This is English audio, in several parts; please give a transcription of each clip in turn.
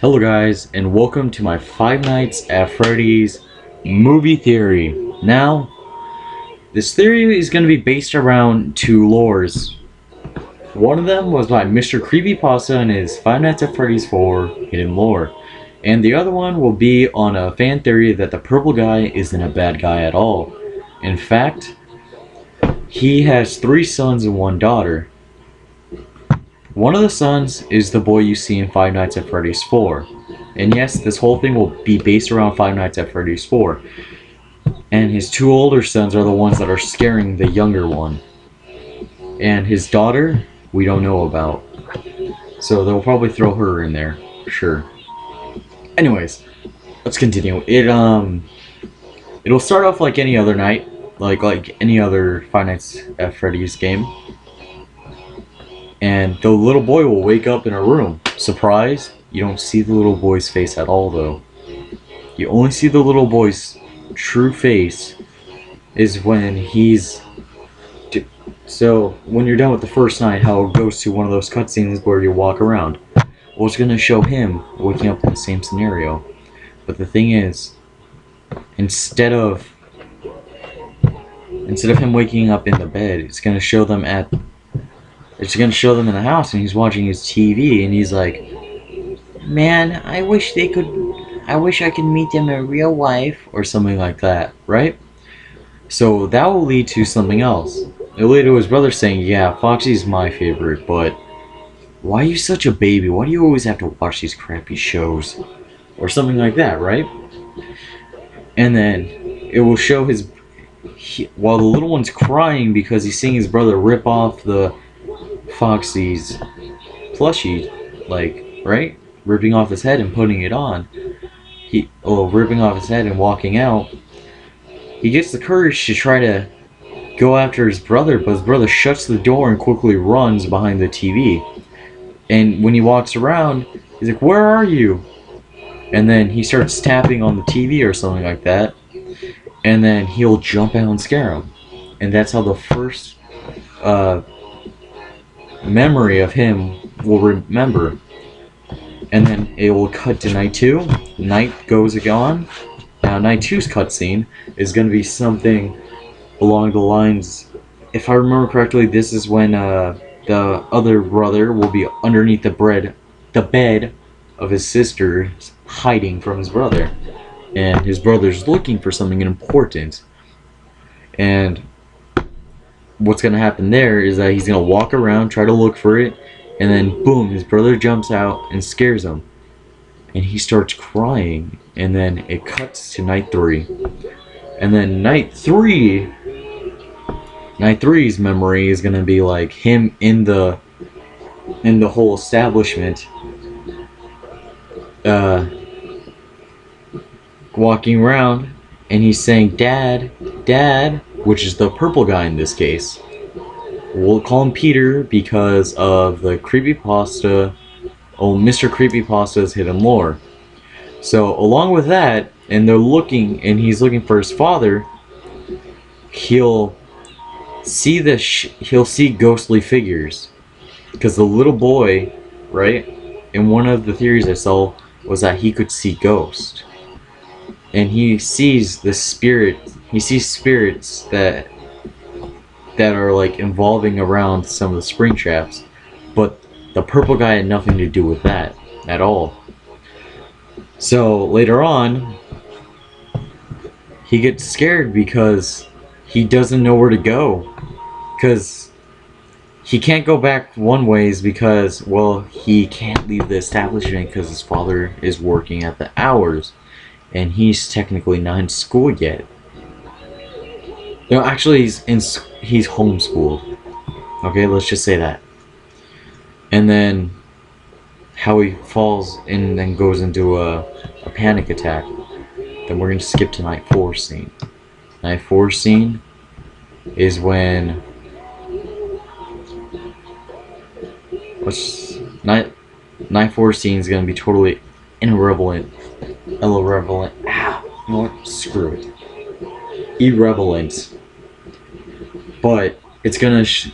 Hello guys, and welcome to my Five Nights at Freddy's movie theory. Now, this theory is going to be based around two lores. One of them was by Mr. Creepypasta and his Five Nights at Freddy's 4 hidden lore. And the other one will be on a fan theory that the purple guy isn't a bad guy at all. In fact, he has 3 sons and 1 daughter. One of the sons is the boy you see in Five Nights at Freddy's 4. And yes, this whole thing will be based around Five Nights at Freddy's 4. And his 2 older sons are the ones that are scaring the younger one. And his daughter, we don't know about. So they'll probably throw her in there, sure. Anyways, let's continue. It'll start off like any other night, like any other Five Nights at Freddy's game. And the little boy will wake up in a room. Surprise, you don't see the little boy's face at all though. You only see the little boy's true face is when he's... So, when you're done with the first night, how it goes to one of those cutscenes where you walk around. Well, it's going to show him waking up in the same scenario. But the thing is, instead of him waking up in the bed, it's going to show them in the house, and he's watching his TV, and he's like, man, I wish I could meet them in real life, or something like that, right? So that will lead to something else. It'll lead to his brother saying, yeah, Foxy's my favorite, but why are you such a baby? Why do you always have to watch these crappy shows? Or something like that, right? And then it will show while the little one's crying because he's seeing his brother rip off the Foxy's plushie, right? Ripping off his head and putting it on. Ripping off his head and walking out. He gets the courage to try to go after his brother, but his brother shuts the door and quickly runs behind the TV. And when he walks around, he's like, where are you? And then he starts tapping on the TV or something like that. And then he'll jump out and scare him. And that's how the first memory of him will remember. And then it will cut to night 2. Night goes on. Now night 2's cutscene is going to be something along the lines, if I remember correctly, this is when the other brother will be underneath the bed of his sister, hiding from his brother. And his brother's looking for something important. And what's going to happen there is that he's going to walk around, try to look for it, and then boom, his brother jumps out and scares him. And he starts crying, and then it cuts to night 3. And then night 3's memory is going to be like him in the whole establishment, walking around, and he's saying, Dad, Dad, which is the purple guy in this case. We'll call him Peter because of the creepypasta, Mr. Creepypasta's hidden lore. So along with that, and he's looking for his father, he'll see ghostly figures. Because the little boy, right, in one of the theories I saw was that he could see ghosts. And he sees spirits that are like involving around some of the spring traps, but the purple guy had nothing to do with that at all. So later on, he gets scared because he doesn't know where to go, because he can't go back one ways because, well, he can't leave the establishment because his father is working at the hours, and he's technically not in school yet. No, actually, he's homeschooled. Okay, let's just say that. And then how he falls and then goes into a panic attack. Then we're going to skip to night 4 scene. Night 4 scene is when... Night 4 scene is going to be totally irrelevant. Ow, you know what? Screw it. Irrelevant. But it's going to...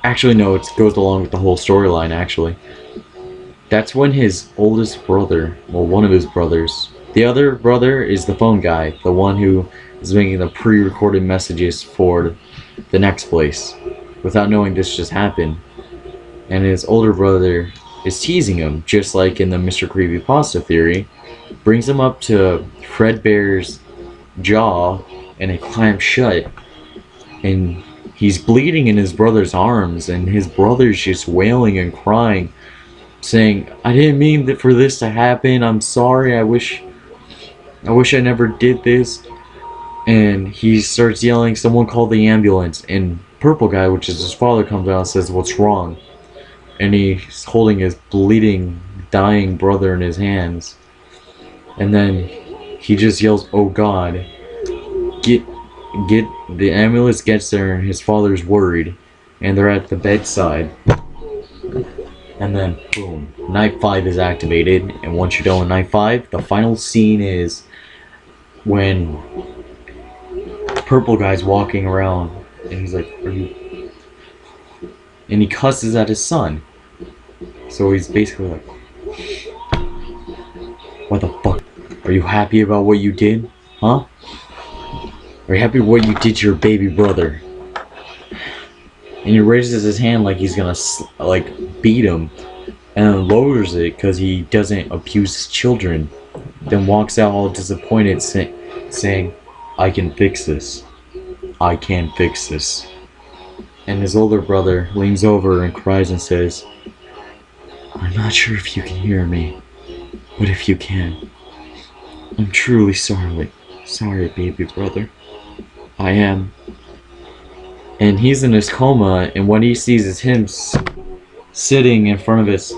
Actually, no, it goes along with the whole storyline, actually. that's when his oldest brother, well, one of his brothers, the other brother is the phone guy, the one who is making the pre-recorded messages for the next place, without knowing this just happened. And his older brother is teasing him, just like in the Mr. Creepypasta theory, brings him up to Fredbear's jaw, and it clamps shut, and he's bleeding in his brother's arms, and his brother's just wailing and crying, saying, "I didn't mean for this to happen. I'm sorry. I wish I never did this." And he starts yelling, "Someone call the ambulance." And Purple Guy, which is his father, comes out and says, "What's wrong?" And he's holding his bleeding, dying brother in his hands. And then he just yells, "Oh God, get." The ambulance gets there, and his father's worried, and they're at the bedside. And then, boom, Night 5 is activated, and once you're done with Night 5, the final scene is when Purple Guy's walking around, and he's like, "Are you..." And he cusses at his son. So he's basically like, "What the fuck? Are you happy about what you did? Huh? Are you happy with what you did to your baby brother?" And he raises his hand like he's gonna beat him, and then lowers it because he doesn't abuse his children. Then walks out all disappointed, saying, "I can fix this. I can fix this." And his older brother leans over and cries and says, "I'm not sure if you can hear me, but if you can, I'm truly sorry. Sorry, baby brother. I am." And he's in his coma, and what he sees is him sitting in front of his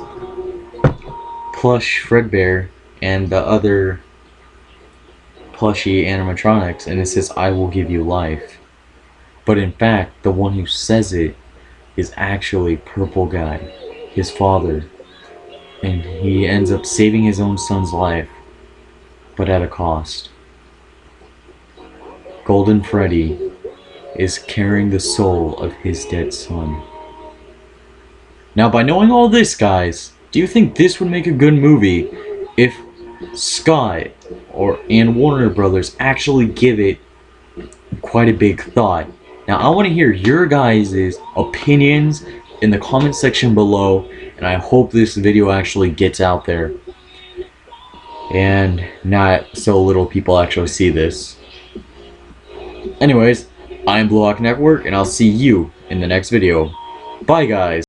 plush Fredbear and the other plushy animatronics, and it says, "I will give you life." But in fact, the one who says it is actually Purple Guy, his father. And he ends up saving his own son's life, but at a cost. Golden Freddy is carrying the soul of his dead son. Now, by knowing all this, guys, do you think this would make a good movie if Scott and Warner Brothers actually give it quite a big thought? Now, I want to hear your guys' opinions in the comment section below, and I hope this video actually gets out there and not so little people actually see this. Anyways, I'm Bluehawknetwork, and I'll see you in the next video. Bye, guys.